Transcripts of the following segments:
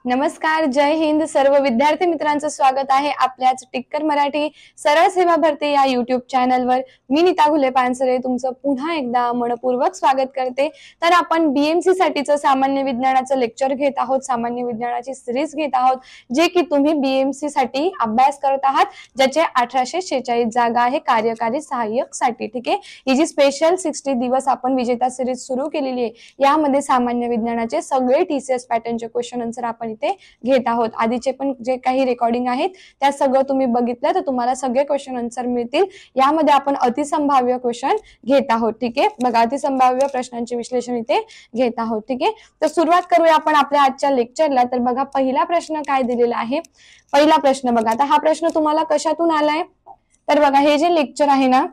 नमस्कार, जय हिंद. सर्व विद्यार्थी मित्रांचं स्वागत आहे आपल्याच टिक्कर मराठी सरळ सेवा भरती या युट्यूब चॅनलवर. मी नीता घुले पानसरे तुमचं पुन्हा एकदा मनपूर्वक स्वागत करते. तर आपण बीएमसी साठीचं सामान्य विज्ञानाचं लेक्चर घेत आहोत, सामान्य विज्ञानाची सिरीज घेत आहोत, जे की तुम्ही बीएमसी साठी अभ्यास करत आहात, ज्याचे 1846 जागा आहे कार्यकारी सहाय्यक साठी. ठीक आहे, ही जी स्पेशल 60 दिवस आपण विजेता सिरीज सुरू केलेली आहे, यामध्ये सामान्य विज्ञानाचे सगळे टीसीएस पॅटर्नचे क्वेश्चन आन्सर आपण इथे घेत आहोत. आधीचे पण जे काही रेकॉर्डिंग आहेत त्या सगळं तुम्ही बघितलं तर तुम्हाला सगळे क्वेश्चन आन्सर मिळतील. यामध्ये आपण अतिसंभाव्य क्वेश्चन घेत आहोत. ठीक आहे, बघा अतिसंभाव्य प्रश्नांचे विश्लेषण इथे घेत आहोत. ठीक आहे, तर सुरुवात करूया आपण आपल्या आजच्या लेक्चरला. तर बघा पहिला प्रश्न काय दिलेला आहे. पहिला प्रश्न बघा, आता हा प्रश्न तुम्हाला कशातून आलाय, तर बघा हे जे लेक्चर आहे ना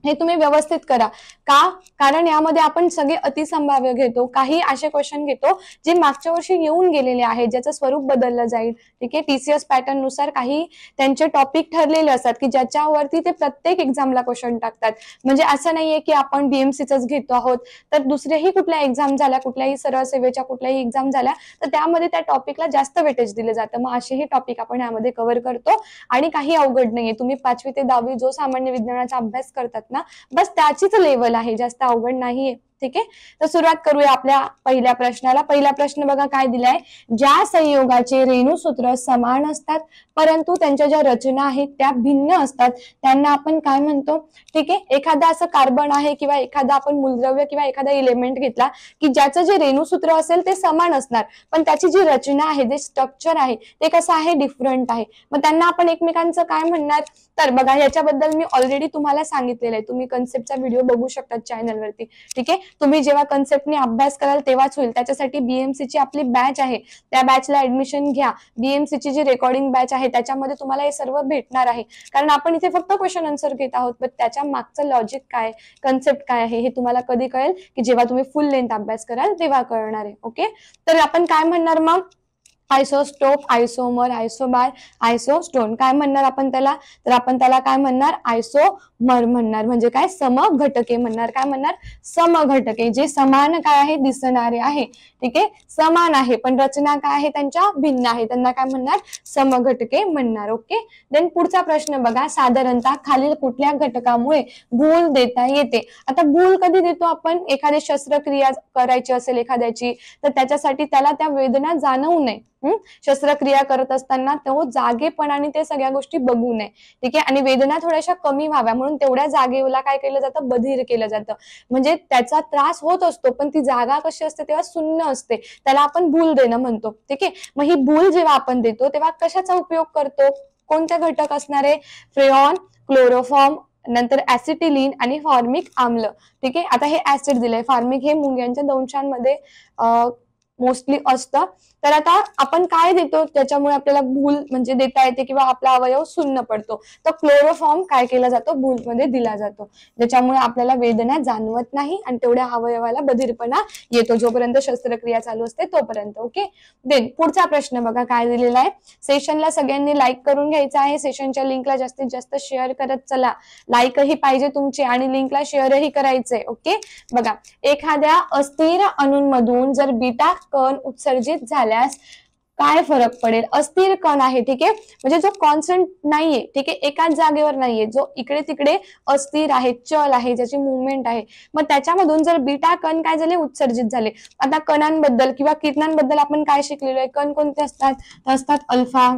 हे तुम्ही व्यवस्थित करा. का? कारण यामध्ये आपण सगळे अतिसंभाव्य घेतो, काही असे क्वेश्चन घेतो जे मागच्या वर्षी येऊन गेलेले आहेत, ज्याचं स्वरूप बदललं जाईल. ठीक आहे, टीसीएस पॅटर्न नुसार काही त्यांचे टॉपिक ठरलेले असतात की ज्याच्यावरती ते प्रत्येक एक्झामला क्वेश्चन टाकतात. म्हणजे असं नाहीये की आपण बीएमसीच घेतो आहोत तर दुसऱ्याही कुठल्या एक्झाम झाल्या, कुठल्याही सरळ सेवेच्या कुठल्याही एक्झाम झाल्या तर त्यामध्ये त्या टॉपिकला जास्त वेटेज दिलं जातं. मग असेही टॉपिक आपण यामध्ये कव्हर करतो आणि काही अवघड नाहीये. तुम्ही 5वी ते 10वी जो सामान्य विज्ञानाचा अभ्यास करतात ना, बस त्याचीच लेवल आहे, जास्त अवघड नाहीये. ठीक आहे, तर सुरुवात करूया आपल्या पहिल्या प्रश्नाला. पहिला प्रश्न बघा काय दिलाय. ज्या संयोगाचे रेणुसूत्र समान असतात परंतु त्यांच्या ज्या रचना आहेत त्या भिन्न असतात त्यांना आपण काय म्हणतो. ठीक आहे, एखादा असं कार्बन आहे किंवा एखादा आपण मूलद्रव्य किंवा एखादा इलेमेंट घेतला की ज्याचं जे रेणुसूत्र असेल ते समान असणार, पण त्याची जी रचना आहे, जे स्ट्रक्चर आहे ते कसं आहे, डिफरंट आहे. मग त्यांना आपण एकमेकांचं काय म्हणणार. तर बघा याच्याबद्दल मी ऑलरेडी तुम्हाला सांगितलेलं आहे, तुम्ही कन्सेप्टचा व्हिडिओ बघू शकता चॅनलवरती. ठीक आहे, तुम्ही जेव्हा कन्सेप्टने अभ्यास कराल तेव्हाच होईल. त्याच्यासाठी बीएमसी ची आपली बॅच आहे, त्या बॅचला ऍडमिशन घ्या. बीएमसी ची जी रेकॉर्डिंग बॅच आहे त्याच्यामध्ये तुम्हाला हे सर्व भेटणार आहे. कारण आपण इथे फक्त क्वेश्चन आन्सर घेत आहोत, पण त्याच्या मागचं लॉजिक काय, कन्सेप्ट काय आहे हे तुम्हाला कधी कळेल की जेव्हा तुम्ही फुल लेंथ अभ्यास कराल तेव्हा कळणार आहे. ओके, तर आपण काय म्हणणार मग. आयसोस्टोप, आयसोमर, आयसोबार, आयसोस्टोन काय म्हणणार आपण त्याला. तर आपण त्याला काय म्हणणार, आयसोमर म्हणणार. म्हणजे काय, समघटके म्हणणार. काय म्हणणार, समघटके. जे समान काय आहे, दिसणारे आहे. ठीक आहे, समान आहे पण रचना काय आहे त्यांच्या भिन्न आहे, त्यांना काय म्हणणार, समघटके म्हणणार. ओके, देन पुढचा प्रश्न बघा. साधारणतः खालील कुठल्या घटकामुळे भूल देता येते. आता भूल कधी देतो आपण, एखादी शस्त्रक्रिया करायची असेल एखाद्याची तर त्याच्यासाठी त्याला त्या वेदना जाणवू नये. शस्त्रक्रिया करत असताना तो जागेपणाने ते सगळ्या गोष्टी बघू नये. ठीक आहे, आणि वेदना थोड्याशा कमी व्हाव्या म्हणून तेवढ्या जागेला काय केलं जातं, बधीर केलं जातं. म्हणजे त्याचा त्रास होत असतो पण ती जागा कशी असते तेव्हा शून्य असते, त्याला आपण भूल देणं म्हणतो. ठीक आहे, मग ही भूल जेव्हा आपण देतो तेव्हा कशाचा उपयोग करतो, कोणते घटक असणार आहे, फ्रेऑन, क्लोरोफॉर्म, नंतर ऍसिटिलीन आणि फॉर्मिक आम्ल. ठीक आहे, आता हे ऍसिड दिलंय, फॉर्मिक हे मुंग्यांच्या दंशांमध्ये मोस्टली असतं. तर आता आपण काय देतो त्याच्यामुळे आपल्याला भूल म्हणजे देता येते किंवा आपला अवयव शून्य पडतो. तर क्लोरोफॉर्म काय केला जातो, भूलमध्ये दिला जातो, ज्याच्यामुळे आपल्याला वेदना जाणवत नाही आणि तेवढ्या अवयवाला बधीरपणा येतो जोपर्यंत शस्त्रक्रिया चालू असते तोपर्यंत. ओके, देन पुढचा प्रश्न बघा काय दिलेला आहे. सेशनला सगळ्यांनी लाईक करून घ्यायचं आहे, सेशनच्या लिंकला जास्तीत जास्त शेअर करत चला. लाईकही पाहिजे तुमची आणि लिंकला शेअरही करायचंय. ओके, बघा एखाद्या अस्थिर अणूंमधून जर बीटा कण उत्सर्जित झाल्यास काय फरक पडेल. अस्थिर कण आहे, ठीक आहे, म्हणजे जो कॉन्स्टंट नाहीये, ठीक आहे, एकाच जागेवर नाहीये, जो इकडे तिकडे अस्थिर आहे, चल आहे, ज्याची मुवमेंट आहे. मग त्याच्यामधून जर बीटा कण काय झाले, उत्सर्जित झाले. आता कणांबद्दल किंवा किरणांबद्दल आपण काय शिकलेलो आहे, कण कोणते असतात, असतात अल्फा.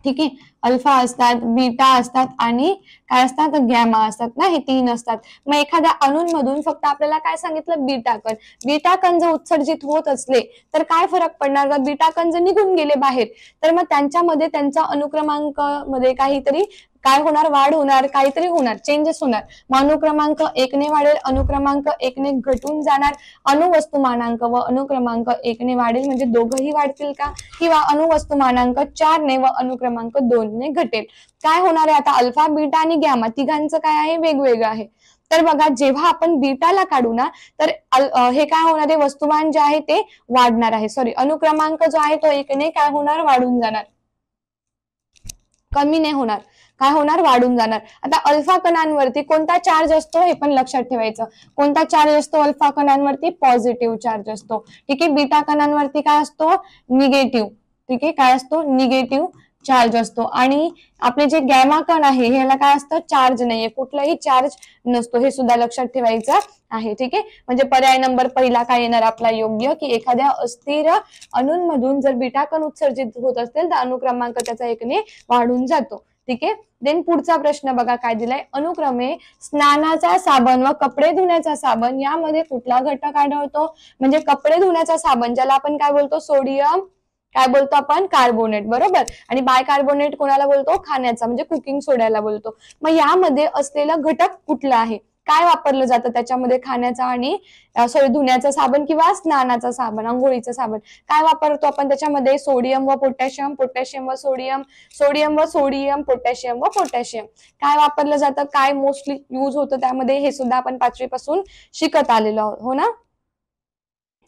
ठीक आहे, अल्फा असतात, बीटा असतात आणि काय असतात, गॅमा असतात ना, हे 3 असतात. मग एखाद्या अणूंमधून फक्त आपल्याला काय सांगितलं, बीटा कण. बीटा कण जर उत्सर्जित होत असले तर काय फरक पडणार, बीटा कण जर निघून गेले बाहेर तर मग त्यांच्यामध्ये त्यांचा अनुक्रमांक मध्ये काहीतरी काय होणार, वाढ होणार, काहीतरी होणार, चेंजेस होणार. मग अनुक्रमांक 1 ने वाढेल, अनुक्रमांक 1 ने घटून जाणार. अणुवस्तुमानांक व अनुक्रमांक 1 ने वाढेल, म्हणजे दोघंही वाढतील का, किंवा अणुवस्तुमानांक 4 ने व अनुक्रमांक 2 ने घटेल. काय होणार आहे आता, अल्फा, बीटा आणि गॅमा तिघांचं काय आहे, वेगवेगळं आहे. तर बघा जेव्हा आपण बीटाला काढू ना तर हे काय होणार आहे, वस्तुमान जे आहे ते वाढणार आहे. सॉरी, अनुक्रमांक जो आहे तो 1 ने काय होणार, वाढून जाणार. कमी नाही होणार, काय होणार, वाढून जाणार. आता अल्फा कणांवरती कोणता चार्ज असतो हे पण लक्षात ठेवायचं. कोणता चार्ज असतो अल्फा कणांवरती? पॉझिटिव्ह चार्ज असतो. ठीक आहे. बीटा कणांवरती काय असतो? निगेटिव्ह. ठीक आहे, काय असतो? निगेटिव्ह चार्ज असतो. आणि आपले जे गॅमा कण आहे ह्याला काय असतं? चार्ज नाहीये, कुठलाही चार्ज नसतो, हे सुद्धा लक्षात ठेवायचं आहे. ठीक आहे. म्हणजे पर्याय नंबर पहिला काय येणार आपला योग्य, की एखाद्या अस्थिर अणूंमधून जर बीटा कण उत्सर्जित होत असतील तर अणुक्रमांक त्याचा 1ने वाढून जातो. ठीक आहे. देन पुढचा प्रश्न बघा काय दिलाय, अनुक्रमे स्नानाचा साबण व कपडे धुण्याचा साबण यामध्ये कुठला घटक आढळतो? म्हणजे कपडे धुण्याचा साबण ज्याला आपण काय बोलतो? सोडियम काय बोलतो आपण? कार्बोनेट, बरोबर. आणि बायकार्बोनेट कोणाला बोलतो? खाण्याचा, म्हणजे कुकिंग सोड्याला बोलतो. मग यामध्ये असलेला घटक कुठला आहे? काय वापरलं जातं त्याच्यामध्ये? खाण्याचा आणि धुण्याचा साबण किंवा स्नानाचा साबण, अंघोळीचं साबण, काय वापरतो आपण त्याच्यामध्ये? सोडियम व पोटॅशियम, पोटॅशियम व सोडियम, सोडियम व सोडियम, पोटॅशियम व पोटॅशियम. काय वापरलं जातं? काय मोस्टली यूज होतं त्यामध्ये? हे सुद्धा आपण 5वी पासून शिकत आलेलो आहोत, हो ना.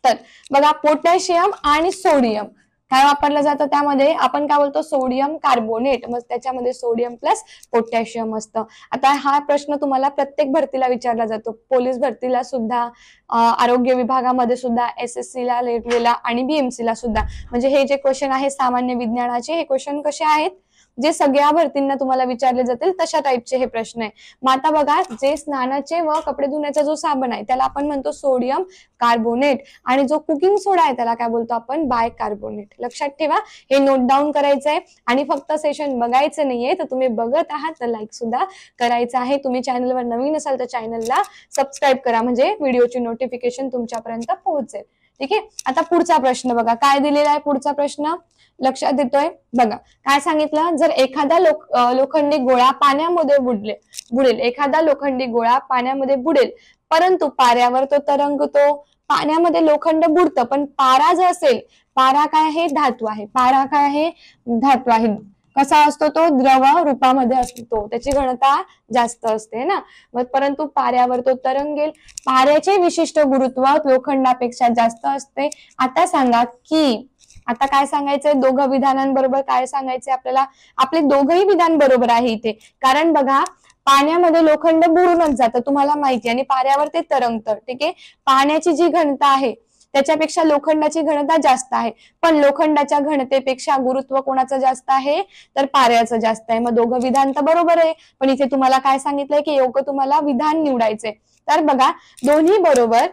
तर बघा, पोटॅशियम आणि सोडियम काय वापरलं जातं त्यामध्ये? आपण काय बोलतो? Sodium carbonate. मग त्याच्यामध्ये सोडियम प्लस पोटॅशियम असतं. आता हा प्रश्न तुम्हाला प्रत्येक भरतीला विचारला जातो, पोलीस भरतीला सुद्धा, आरोग्य विभागामध्ये सुद्धा, SSC ला, रेल्वेला आणि BMC ला सुद्धा. म्हणजे हे जे क्वेश्चन आहे सामान्य विज्ञानाचे, हे क्वेश्चन कसे आहेत? जे सगळ्या भरतींना तुम्हाला विचारले जातील तशा टाईपचे हे प्रश्न आहे. मग आता बघा, जे स्नानाचे व कपडे धुण्याचा जो साबण आहे त्याला आपण म्हणतो सोडियम कार्बोनेट, आणि जो कुकिंग सोडा आहे त्याला काय बोलतो आपण? बायकार्बोनेट. लक्षात ठेवा, हे नोट डाऊन करायचंय. आणि फक्त सेशन बघायचं नाहीये, तर तुम्ही बघत आहात तर लाईक सुद्धा करायचं आहे. तुम्ही चॅनलवर नवीन असाल तर चॅनलला सबस्क्राईब करा, म्हणजे व्हिडिओची नोटिफिकेशन तुमच्यापर्यंत पोहोचेल. ठीक आहे. आता पुढचा प्रश्न बघा काय दिलेला आहे. पुढचा प्रश्न लक्षात येतोय बघा, काय सांगितलं? जर एखादा लोखंडी गोळा पाण्यामध्ये बुडेल, एखादा लोखंडी गोळा पाण्यामध्ये बुडेल, परंतु पाऱ्यावर तो तरंगतो. पाण्यामध्ये लोखंड बुडतं, पण पारा जो असेल, पारा काय आहे? धातू आहे. पारा काय आहे? धातू आहे. कसा असतो तो? द्रव रूपामध्ये असतो, त्याची घनता जास्त असते ना. मग परंतु पाऱ्यावर तो तरंगेल. पाऱ्याचे विशिष्ट गुरुत्व लोखंडापेक्षा जास्त असते. आता सांगा की, आता काय सांगायचंय? दोघं विधानांबरोबर काय सांगायचंय आपल्याला? आपले दोघंही विधान बरोबर आहे इथे. कारण बघा, पाण्यामध्ये लोखंड बुडूनच जातं, तुम्हाला माहिती, आणि पाऱ्यावर ते तरंगतं. ठीक आहे. पाण्याची जी घनता आहे त्याच्यापेक्षा लोखंडाची घनता जास्त आहे, पण लोखंडाच्या घनतेपेक्षा गुरुत्व कोणाचं जास्त आहे? तर पाऱ्याचं जास्त आहे. मग दोघं विधान तर बरोबर आहे, पण इथे तुम्हाला काय सांगितलंय की योग्य तुम्हाला विधान निवडायचंय. तर बघा, दोन्ही बरोबर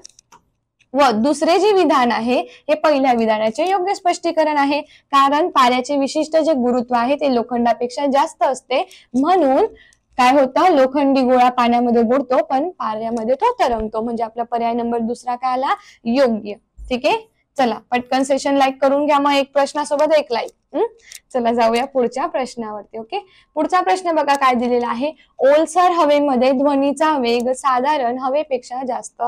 व दुसरे जे विधान आहे हे पहिल्या विधानाचे योग्य स्पष्टीकरण आहे. कारण पाऱ्याचे विशिष्ट जे गुरुत्व आहे ते लोखंडापेक्षा जास्त असते, म्हणून काय होतं? लोखंडी गोळा पाण्यामध्ये बुडतो, पण पाऱ्यामध्ये तो तरंगतो. म्हणजे आपला पर्याय नंबर दुसरा काय आला? योग्य. ठीक आहे. चला पटकन सेशन लाईक करून घ्या, मग एक प्रश्नासोबत एक लाईक. चला जाऊया पुढच्या प्रश्नावरती. ओके. पुढचा प्रश्न बघा काय दिलेला आहे. ओलसर हवेमध्ये ध्वनीचा वेग साधारण हवेपेक्षा जास्त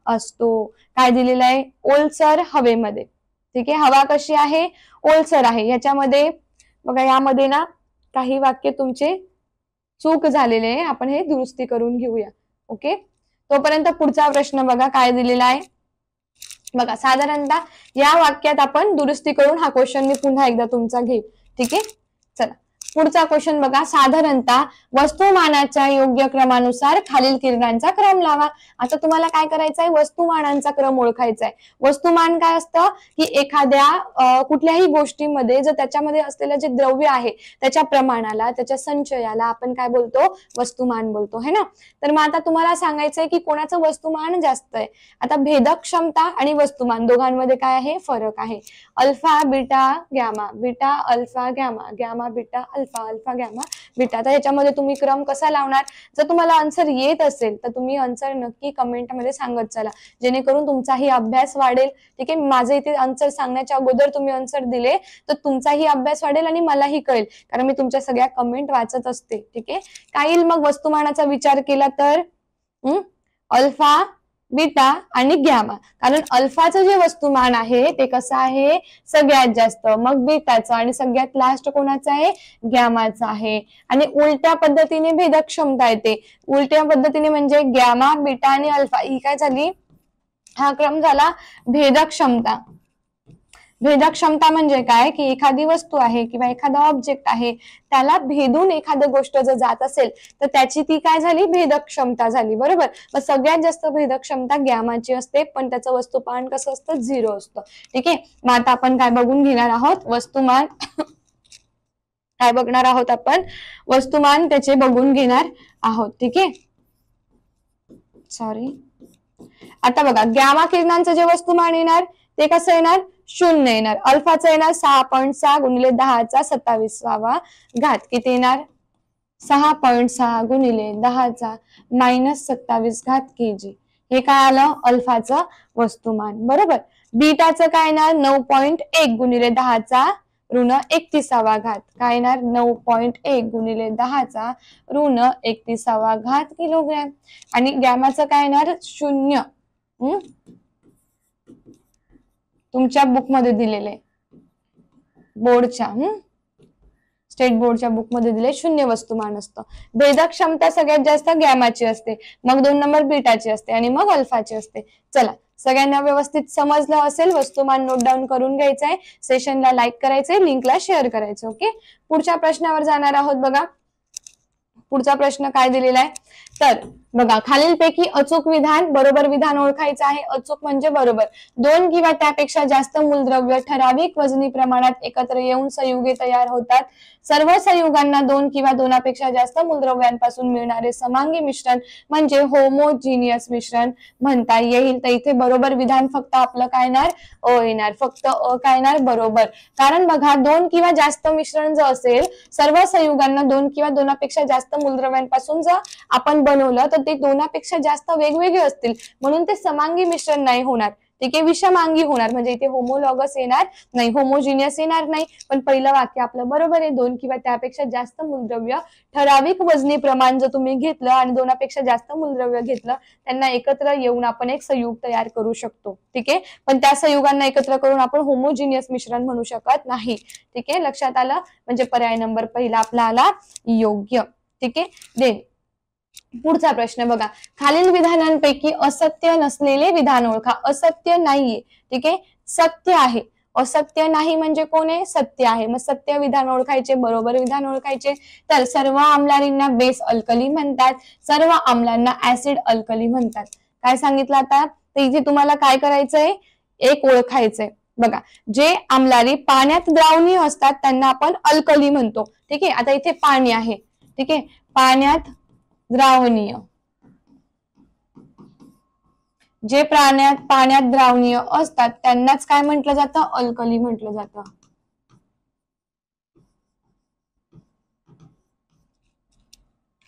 असतो. काय दिलेलं आहे? ओलसर हवेमध्ये. ठीक आहे. हवा कशी आहे? ओलसर आहे. याच्यामध्ये बघा, यामध्ये ना काही वाक्य तुमचे चूक झालेले आहे, आपण हे दुरुस्ती करून घेऊया. ओके. तोपर्यंत पुढचा प्रश्न बघा काय दिलेला आहे. बघा, साधारणतः या वाक्यात आपण दुरुस्ती करून हा क्वेश्चन मी पुन्हा एकदा तुमचा घेईन. ठीक आहे. चला पुढचा क्वेश्चन बघा. साधारणतः वस्तुमानाच्या योग्य क्रमानुसार खालील किरणांचा क्रम लावा. आता तुम्हाला काय करायचं आहे? वस्तुमानांचा क्रम ओळखायचा आहे. वस्तुमान काय असतं? की एखाद्या कुठल्याही गोष्टीमध्ये जर त्याच्यामध्ये असलेलं जे द्रव्य आहे त्याच्या प्रमाणाला, त्याच्या संचयाला आपण काय बोलतो? वस्तुमान बोलतो, है ना. तर मग आता तुम्हाला सांगायचंय की कोणाचं वस्तुमान जास्त आहे. आता भेदक क्षमता आणि वस्तुमान दोघांमध्ये काय आहे? फरक आहे. Alpha beta gamma, beta alpha gamma, gamma beta alpha, alpha gamma beta. तर ह्याच्यामध्ये तुम्ही क्रम कसा लावणार? जर तुम्हाला आन्सर येत असेल तर तुम्ही आन्सर नक्की कमेंटमध्ये सांगत चला, जेणेकरून तुमचाही अभ्यास वाढेल. ठीक आहे. माझे इथे आन्सर सांगण्याच्या अगोदर तुम्ही आन्सर दिले तर तुमचाही अभ्यास वाढेल आणि मलाही कळेल, कारण मी तुमच्या सगळ्या कमेंट वाचत असते. ठीक आहे. काय येईल मग वस्तुमानाचा विचार केला तर? अल्फा बीटा आणि गॅमा. कारण अल्फाचं जे वस्तुमान आहे ते कसं आहे? सगळ्यात जास्त, मग बीटाचं, आणि सगळ्यात लास्ट कोणाचं आहे? गॅमाचं आहे. आणि उलट्या पद्धतीने भेदक क्षमता येते. उलट्या पद्धतीने म्हणजे गॅमा बीटा आणि अल्फा ही काय झाली? हा क्रम झाला भेदक क्षमता. भेदक क्षमता म्हणजे काय की एखादी वस्तू आहे किंवा एखादा ऑब्जेक्ट आहे त्याला भेदून एखादी गोष्ट जर जात असेल तर त्याची ती काय झाली भेदक क्षमता झाली, बरोबर. मग सगळ्यात जास्त भेदक क्षमता गॅमाची असते, पण त्याचं वस्तुमान कसं असतं 0 असतं. ठीक आहे, मग आता आपण काय बघून घेणार आहोत वस्तुमान काय बघणार आहोत आपण वस्तुमान त्याचे बघून घेणार आहोत. ठीक आहे, सॉरी. आता बघा गॅमा किरणांचं जे वस्तुमान येणार ते कसं येणार 0 येणार. अल्फाचं येणार 6.6 गुणिले 10⁻27 घात किती येणार 6.6 गुणिले 10⁻27 घात kg. हे काय आलं अल्फाचं वस्तुमान, बरोबर. बीटाचं काय येणार 9.1 गुणिले 10⁻31 घात काय येणार 9.1 गुणिले 10⁻31 घात किलोग्रॅम. आणि गॅमाचं काय येणार 0 तुमच्या बुक मध्ये दिलेले बोर्डच्या स्टेट बोर्डच्या बुक मध्ये दिले 0 वस्तुमान असतं. भेदक क्षमता सगळ्यात जास्त गॅमाची असते, मग 2 नंबर बीटाची असते आणि मग अल्फाची असते. चला सगळ्यांना व्यवस्थित समजलं असेल, वस्तुमान नोट डाऊन करून घ्यायचंय, सेशनला लाईक करायचंय, लिंकला शेअर करायचं. ओके, पुढच्या प्रश्नावर जाणार आहोत. बघा पुढचा प्रश्न काय दिलेला आहे तर बघा खालीलपैकी अचूक विधान बरोबर विधान ओळखायचं आहे. अचूक म्हणजे बरोबर. 2 किंवा त्यापेक्षा जास्त मूलद्रव्य ठराविक वजनी प्रमाणात एकत्र येऊन संयुगे तयार होतात. सर्व संयुगांना 2 किंवा 2पेक्षा जास्त मूलद्रव्यांपासून मिळणारे समांगी मिश्रण म्हणजे होमोजिनियस मिश्रण म्हणता येईल. तर इथे बरोबर विधान फक्त आपलं काय येणार अ येणार, फक्त अ काय येणार बरोबर. कारण बघा 2 किंवा जास्त मिश्रण जर असेल, सर्व संयुगांना 2 किंवा 2पेक्षा जास्त मूलद्रव्यांपासून जर आपण बनवलं तर ते 2पेक्षा जास्त वेगवेगळे असतील, म्हणून ते समांगी मिश्रण नाही होणार. ठीक आहे, विषमांगी होणार. म्हणजे इथे होमोलॉगस येणार नाही, होमोजिनियस येणार नाही. पण पहिलं वाक्य आपलं बरोबर आहे. 2 किंवा त्यापेक्षा जास्त मूलद्रव्य ठराविक वजनी प्रमाण जर तुम्ही घेतलं आणि 2पेक्षा जास्त मूलद्रव्य घेतलं, त्यांना एकत्र येऊन आपण एक संयुग तयार करू शकतो. ठीक आहे, पण त्या संयुगांना एकत्र करून आपण होमोजिनियस मिश्रण म्हणू शकत नाही. ठीक आहे, लक्षात आलं. म्हणजे पर्याय नंबर पहिला आपला आला योग्य. ठीक आहे, देन पुढचा प्रश्न बघा खालील विधानांपैकी असत्य नसलेले विधान ओळखा. असत्य नाहीये, ठीक आहे, सत्य आहे. असत्य नाही म्हणजे कोण आहे सत्य आहे. मग सत्य विधान ओळखायचे, बरोबर विधान ओळखायचे. तर सर्व आम्लारींना बेस अल्कली म्हणतात, सर्व आम्लांना ऍसिड अल्कली म्हणतात. काय सांगितलं आता तर इथे तुम्हाला काय करायचंय एक ओळखायचंय. बघा जे आम्लारी पाण्यात द्रावणीय असतात त्यांना आपण अल्कली म्हणतो. ठीक आहे, आता इथे पाणी आहे. ठीक आहे, पाण्यात द्रावणीय, जे पाण्यात द्रावणीय असतात त्यांनाच काय म्हटलं जातं अल्कली म्हटलं जातं.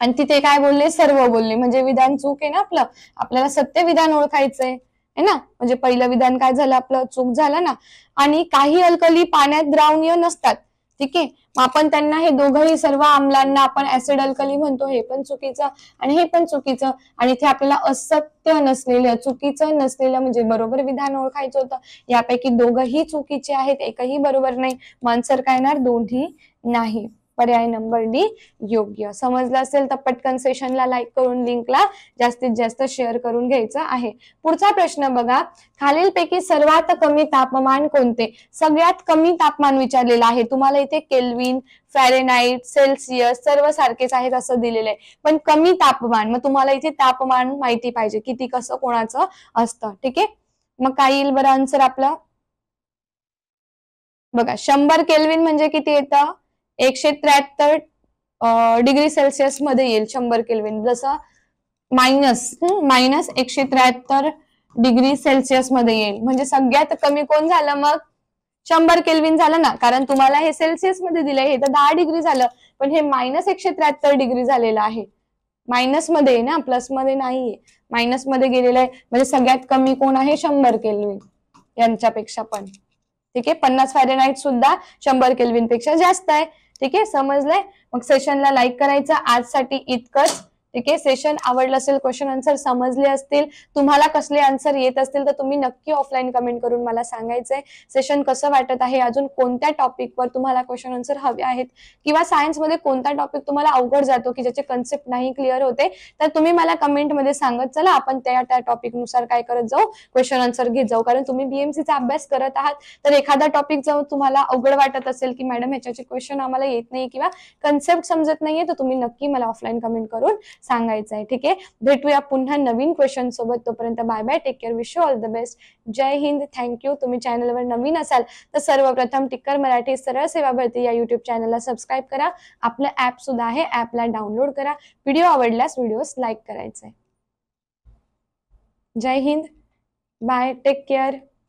आणि तिथे काय बोलले सर्व बोलले, म्हणजे विधान चूक आहे ना आपलं. आपल्याला सत्य विधान ओळखायचंय है ना. म्हणजे पहिलं विधान काय झालं आपलं चूक झालं ना. आणि काही अल्कली पाण्यात द्रावणीय नसतात. ठीक आहे, मग आपण त्यांना हे दोघंही सर्व आम्लांना आपण ऍसिड अल्कली म्हणतो. हे पण चुकीचं आणि हे पण चुकीचं. आणि इथे आपल्याला असत्य नसलेलं चुकीचं नसलेलं म्हणजे बरोबर विधान ओळखायचं होतं. यापैकी दोघंही चुकीचे आहेत, एकही बरोबर नाही. आन्सर काय येणार दोन्ही नाही. पर्याय नंबर डी योग्य. समजलं असेल तर पटकन सेशनला लाईक करून लिंकला जास्तीत जास्त शेअर करून घ्यायचं आहे. पुढचा प्रश्न बघा खालीलपैकी सर्वात कमी तापमान कोणते. सगळ्यात कमी तापमान विचारलेलं आहे तुम्हाला. इथे केल्विन, फॅरेनहाइट, सेल्सिअस सर्व सारखेच आहेत असं दिलेलं आहे. पण कमी तापमान, मग तुम्हाला इथे तापमान माहिती पाहिजे किती कसं कोणाचं असतं. ठीक आहे, मग काय येईल बरं आन्सर आपलं. बघा 100 केल्विन म्हणजे किती येतं 173 डिग्री सेल्सिअस मध्ये येईल 100 केल्विन. जसं मायनस 173 डिग्री सेल्सिअस मध्ये येईल. म्हणजे सगळ्यात कमी कोण झालं मग 100 केल्विन झालं ना. कारण तुम्हाला हे सेल्सिअस मध्ये दिलंय, हे तर 10 डिग्री झालं, पण हे -173 डिग्री झालेलं आहे. मायनस मध्ये आहे ना, प्लस मध्ये नाहीये, मायनस मध्ये गेलेलं आहे. म्हणजे सगळ्यात कमी कोण आहे 100 केल्विन यांच्यापेक्षा पण. ठीक आहे, 50 फॅरेनहाइट सुद्धा 100 केल्विन पेक्षा जास्त आहे. ठीक आहे, समजलंय. मग सेशनला लाईक करायचं. आजसाठी इतकंच. ठीक आहे. सेशन आवडलं असेल, क्वेश्चन आन्सर समजले असतील, तुम्हाला कसले आन्सर येत असतील तर तुम्ही नक्की ऑफलाईन कमेंट करून मला सांगायचंय. सेशन कसं वाटत आहे, अजून कोणत्या टॉपिकवर तुम्हाला क्वेश्चन आन्सर हवे आहेत, किंवा सायन्समध्ये कोणता टॉपिक तुम्हाला अवघड जातो की ज्याचे कन्सेप्ट नाही क्लिअर होते, तर तुम्ही मला कमेंटमध्ये सांगत चला, आपण त्या टॉपिक नुसार काय करत जाऊ, क्वेश्चन आन्सर घेत जाऊ. कारण तुम्ही बीएमसीचा अभ्यास करत आहात, तर एखादा टॉपिक जाऊन तुम्हाला अवघड वाटत असेल की मॅडम ह्याच्याचे क्वेश्चन आम्हाला येत नाही किंवा कन्सेप्ट समजत नाहीये, तर तुम्ही नक्की मला ऑफलाईन कमेंट करून सांगायचं आहे. ठीक आहे. भेटूया पुन्हा नवीन क्वेश्चन सोबत. तोपर्यंत bye bye, take care, wish you all the best. Jai Hind, thank you. तुम्ही चॅनलवर नवीन असाल तर सर्वप्रथम टिक्कर मराठी सरळ सेवा भरती या युट्यूब चॅनलला सबस्क्राईब करा. आपलं ऍप सुद्धा आहे, ऍपला डाउनलोड करा. व्हिडिओ आवडल्यास व्हिडिओस लाईक करायचे. जय हिंद, बाय, टेक केअर.